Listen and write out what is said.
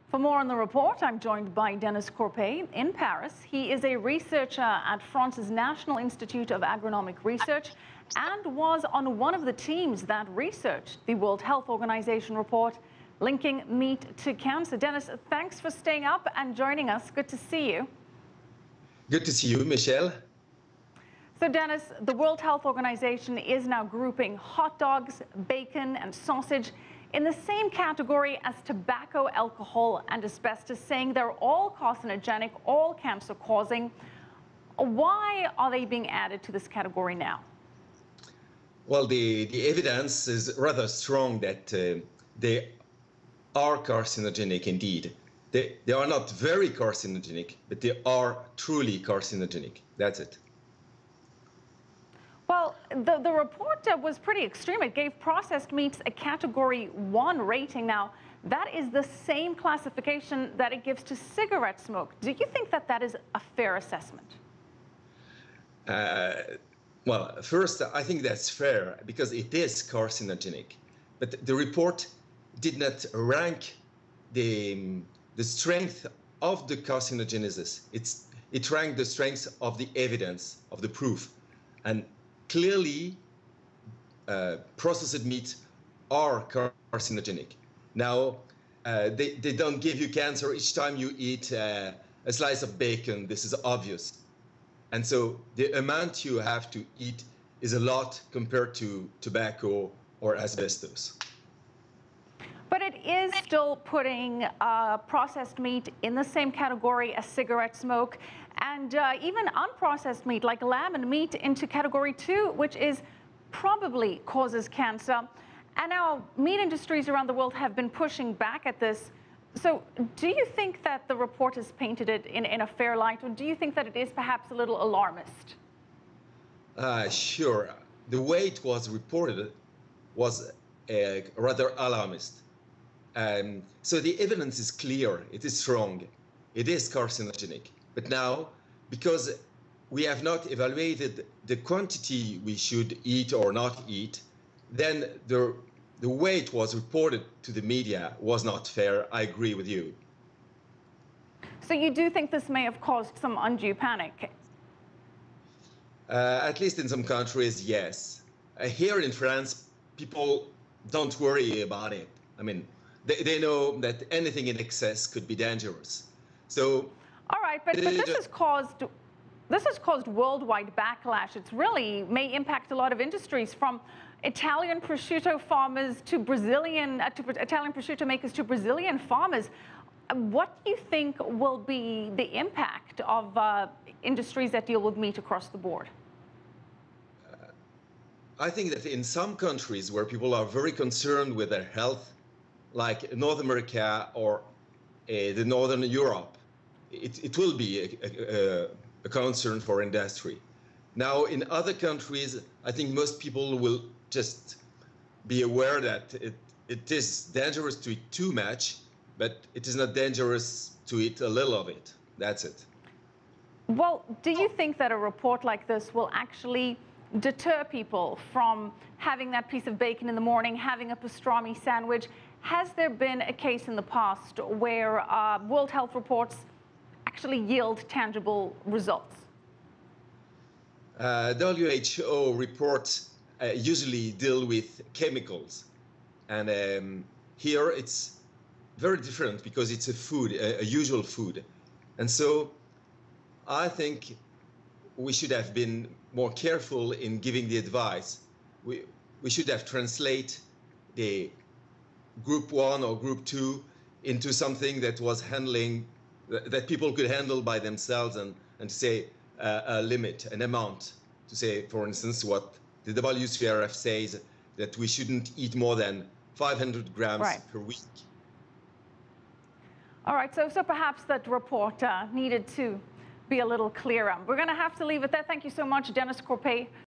For more on the report, I'm joined by Denis Corpet in Paris. He is a researcher at France's National Institute of Agronomic Research and was on one of the teams that researched the World Health Organization report linking meat to cancer. Denis, thanks for staying up and joining us. Good to see you. Good to see you, Michelle. So, Denis, the World Health Organization is now grouping hot dogs, bacon, and sausage in the same category as tobacco, alcohol, and asbestos, saying they're all carcinogenic, all cancer-causing. Why are they being added to this category now? Well, the evidence is rather strong that they are carcinogenic indeed. They are not very carcinogenic, but they are truly carcinogenic. That's it. Well, the report was pretty extreme. It gave processed meats a Category 1 rating. Now, that is the same classification that it gives to cigarette smoke. Do you think that that is a fair assessment? Well, first, I think that's fair because it is carcinogenic. But the report did not rank the strength of the carcinogenesis. It ranked the strength of the evidence, of the proof. And clearly, processed meats are carcinogenic. Now, they don't give you cancer each time you eat a slice of bacon. This is obvious. And so the amount you have to eat is a lot compared to tobacco or asbestos. But it is still putting processed meat in the same category as cigarette smoke, and even unprocessed meat like lamb and meat into Category 2, which is probably causes cancer. And now meat industries around the world have been pushing back at this. So do you think that the report has painted it in a fair light, or do you think that it is perhaps a little alarmist? Sure. The way it was reported was rather alarmist. So the evidence is clear, it is strong, it is carcinogenic. But now, because we have not evaluated the quantity we should eat or not eat, then the way it was reported to the media was not fair. I agree with you. So you do think this may have caused some undue panic? At least in some countries, yes. Here in France, people don't worry about it. I mean, they know that anything in excess could be dangerous. So, all right, but this has caused worldwide backlash. It's really may impact a lot of industries, from Italian prosciutto farmers to Brazilian Italian prosciutto makers to Brazilian farmers. What do you think will be the impact of industries that deal with meat across the board? I think that in some countries where people are very concerned with their health, like North America or the Northern Europe, it will be a concern for industry. Now, in other countries, I think most people will just be aware that it is dangerous to eat too much, but it is not dangerous to eat a little of it. That's it. Well, do you think that a report like this will actually deter people from having that piece of bacon in the morning, having a pastrami sandwich? Has there been a case in the past where World Health reports actually yield tangible results? WHO reports usually deal with chemicals. And here it's very different because it's a food, a usual food. And so I think we should have been more careful in giving the advice. We should have translated the Group 1 or Group 2 into something that was that people could handle by themselves, and say a limit, an amount. To say, for instance, what the WCRF says, that we shouldn't eat more than 500 grams per week. All right, so perhaps that report needed to be a little clearer. We're going to have to leave it there. Thank you so much, Denis Corpet.